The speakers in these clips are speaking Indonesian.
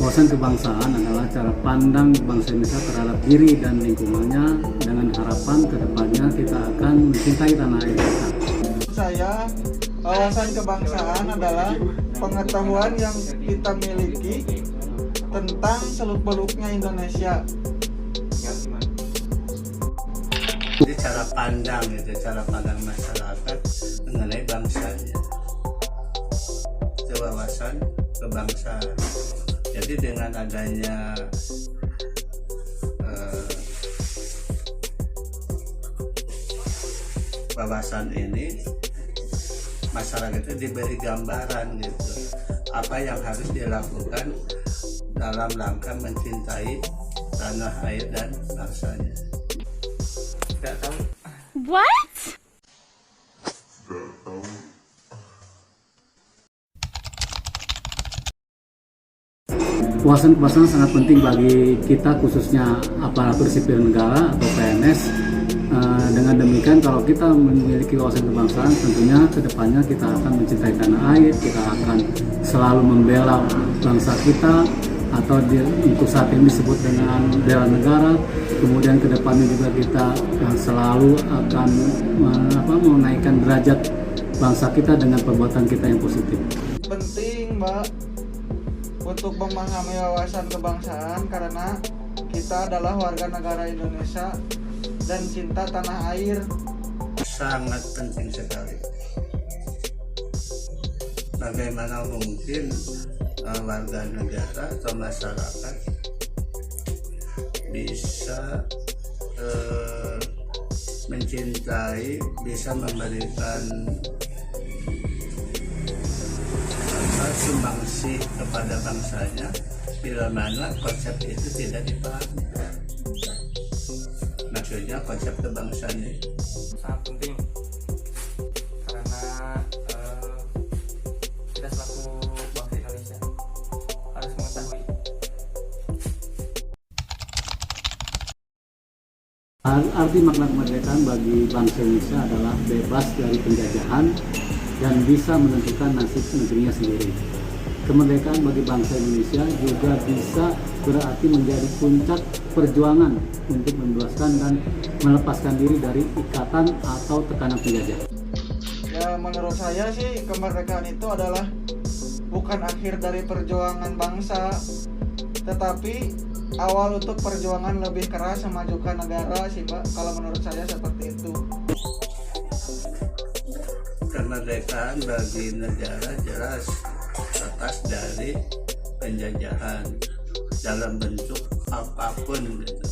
Wawasan kebangsaan adalah cara pandang bangsa Indonesia terhadap diri dan lingkungannya dengan harapan kedepannya kita akan mencintai tanah air kita. Saya, wawasan kebangsaan adalah pengetahuan yang kita miliki tentang seluk-beluknya Indonesia. Jadi cara pandang cara pandang masyarakat mengenai bangsanya. Itu wawasan kebangsaan. Jadi dengan adanya wawasan ini, masyarakat itu diberi gambaran gitu apa yang harus dilakukan dalam rangka mencintai tanah air dan bangsanya. Tidak tahu. What? Wawasan kebangsaan sangat penting bagi kita, khususnya aparatur sipil negara atau PNS. Dengan demikian, kalau kita memiliki wawasan kebangsaan, tentunya kedepannya kita akan mencintai tanah air, kita akan selalu membela bangsa kita, atau untuk saat ini disebut dengan bela negara. Kemudian kedepannya juga kita selalu akan menaikkan derajat bangsa kita dengan perbuatan kita yang positif. Penting, Mbak, untuk memahami wawasan kebangsaan karena kita adalah warga negara Indonesia dan cinta tanah air. Sangat penting sekali. Bagaimana mungkin warga negara atau masyarakat bisa mencintai, bisa memberikan sumbangsi kepada bangsanya bila mana konsep itu tidak dipahami. Maksudnya konsep kebangsaan itu sangat penting karena kita selaku bangsa Indonesia harus mengetahui. Arti makna kemerdekaan bagi bangsa Indonesia adalah bebas dari penjajahan dan bisa menentukan nasib negerinya sendiri. Kemerdekaan bagi bangsa Indonesia juga bisa berarti menjadi puncak perjuangan untuk membebaskan dan melepaskan diri dari ikatan atau tekanan penjajah. Ya, menurut saya sih kemerdekaan itu adalah bukan akhir dari perjuangan bangsa, tetapi awal untuk perjuangan lebih keras memajukan negara sih, Mbak. Kalau menurut saya seperti itu. kemerdekaan bagi negara jelas lepas dari penjajahan dalam bentuk apapun gitu.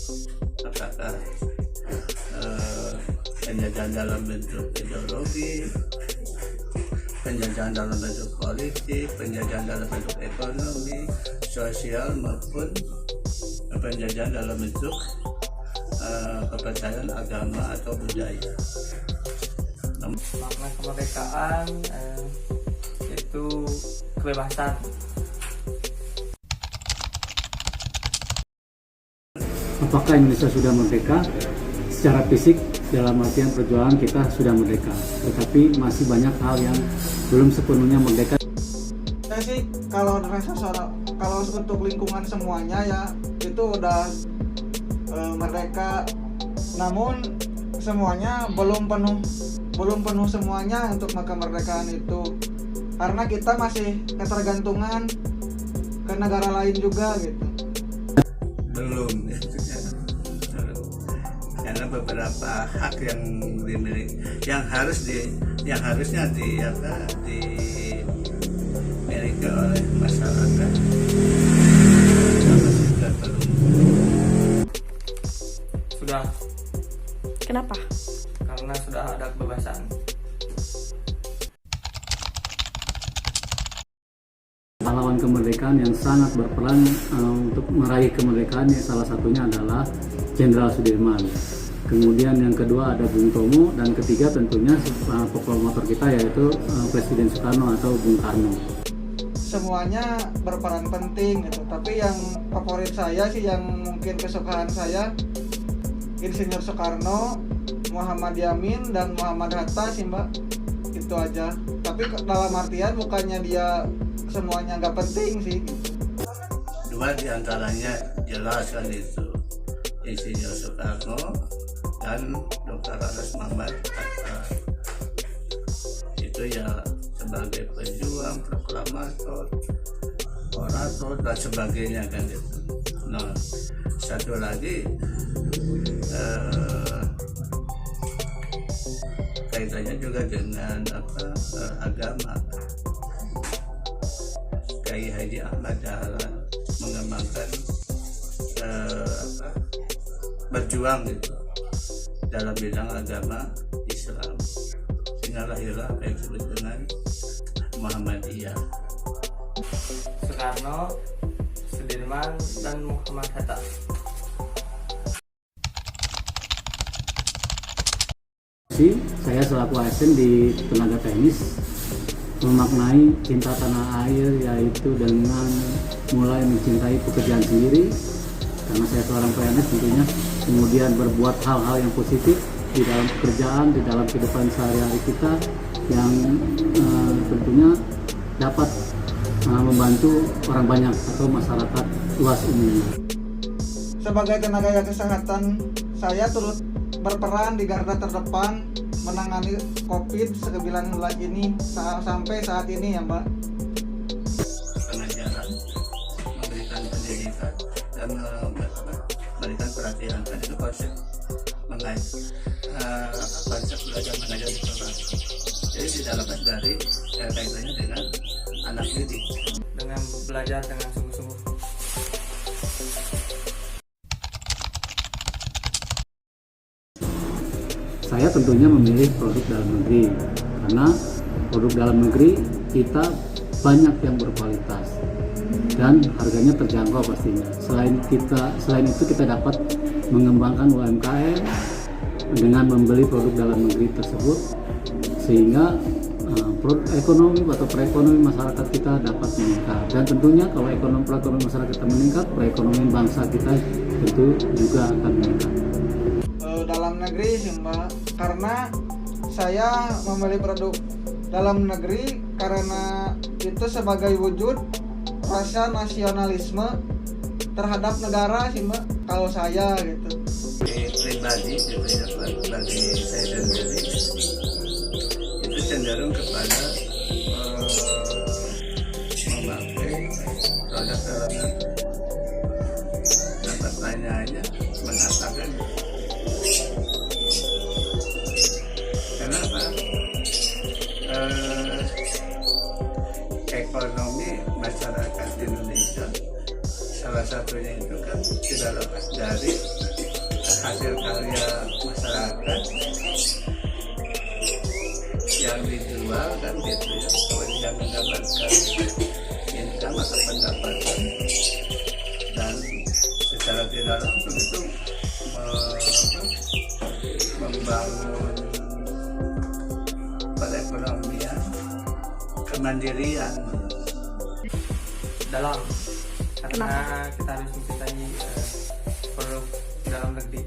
Apakah penjajahan dalam bentuk ideologi, penjajahan dalam bentuk politik, penjajahan dalam bentuk ekonomi, sosial, maupun penjajahan dalam bentuk kepercayaan agama atau budaya. Makna kemerdekaan itu kebebasan. Apakah Indonesia sudah merdeka? Secara fisik dalam artian perjuangan kita sudah merdeka, tetapi masih banyak hal yang belum sepenuhnya merdeka. Saya sih kalau untuk lingkungan semuanya ya itu udah merdeka, namun semuanya belum penuh semuanya untuk kemerdekaan itu, karena kita masih ketergantungan ke negara lain juga gitu. Belum karena beberapa hak yang dimiliki yang harusnya dimiliki oleh masyarakat sudah belum. Sudah. Kenapa? Karena sudah ada kebebasan. Pahlawan kemerdekaan yang sangat berperan untuk meraih kemerdekaan, salah satunya adalah Jenderal Sudirman. Kemudian yang kedua ada Bung Tomo, dan ketiga tentunya proklamator kita yaitu Presiden Soekarno atau Bung Karno. Semuanya berperan penting gitu, tapi yang favorit saya sih, yang mungkin kesukaan saya, Insinyur Soekarno, Muhammad Yamin, dan Muhammad Hatta sih, Mbak. Itu aja. Tapi dalam artian bukannya dia semuanya nggak penting sih gitu. dua diantaranya jelas kan itu, Insinyur Soekarno dan Dr. Andes Muhammad Hatta. Itu ya sebagai pejuang, proklamator, orator dan sebagainya kan itu. Nah, satu lagi kaitannya juga dengan agama. Kiai Haji Ahmad Dahlan mengembangkan berjuang gitu dalam bidang agama Islam, sehingga lahirlah apa yang disebut dengan Muhammadiyah. Soekarno, Sudirman, dan Muhammad Hatta. Saya selaku ASN di tenaga teknis memaknai cinta tanah air, yaitu dengan mulai mencintai pekerjaan sendiri karena saya seorang PNS tentunya, kemudian berbuat hal-hal yang positif di dalam pekerjaan, di dalam kehidupan sehari-hari kita yang tentunya dapat membantu orang banyak atau masyarakat luas umumnya. Sebagai tenaga kesehatan, saya turut berperan di garda terdepan menangani COVID-19 ini sampai saat ini ya Mbak. Pengajaran, memberikan pendidikan dan memberikan perhatian, kan itu konsep konsep belajar mengajar di kelas. Jadi tidak lepas dari kaitannya dengan anak didik. Dengan belajar dengan sungguh-sungguh. Saya tentunya memilih produk dalam negeri karena produk dalam negeri kita banyak yang berkualitas dan harganya terjangkau pastinya. Selain itu kita dapat mengembangkan UMKM dengan membeli produk dalam negeri tersebut, sehingga ekonomi atau perekonomian masyarakat kita dapat meningkat. Dan tentunya kalau perekonomian masyarakat kita meningkat, perekonomian bangsa kita tentu juga akan meningkat. Dalam negeri sih Mbak, karena saya memilih produk dalam negeri karena itu sebagai wujud rasa nasionalisme terhadap negara sih Mbak, kalau saya gitu. Pribadi gitu ya, bagi saya sendiri itu cenderung kepada memakai produk dalam negeri. Nah, pertanyaannya mengatakan kenapa ekonomi masyarakat Indonesia salah satunya itu kan tidak lepas dari hasil karya masyarakat yang dijual kan gitu ya, yang mendapatkan income atau pendapatan, dan secara tidak langsung itu membangun perekonomian, kemandirian Dalam, karena kita harus mencintai produk dalam negeri.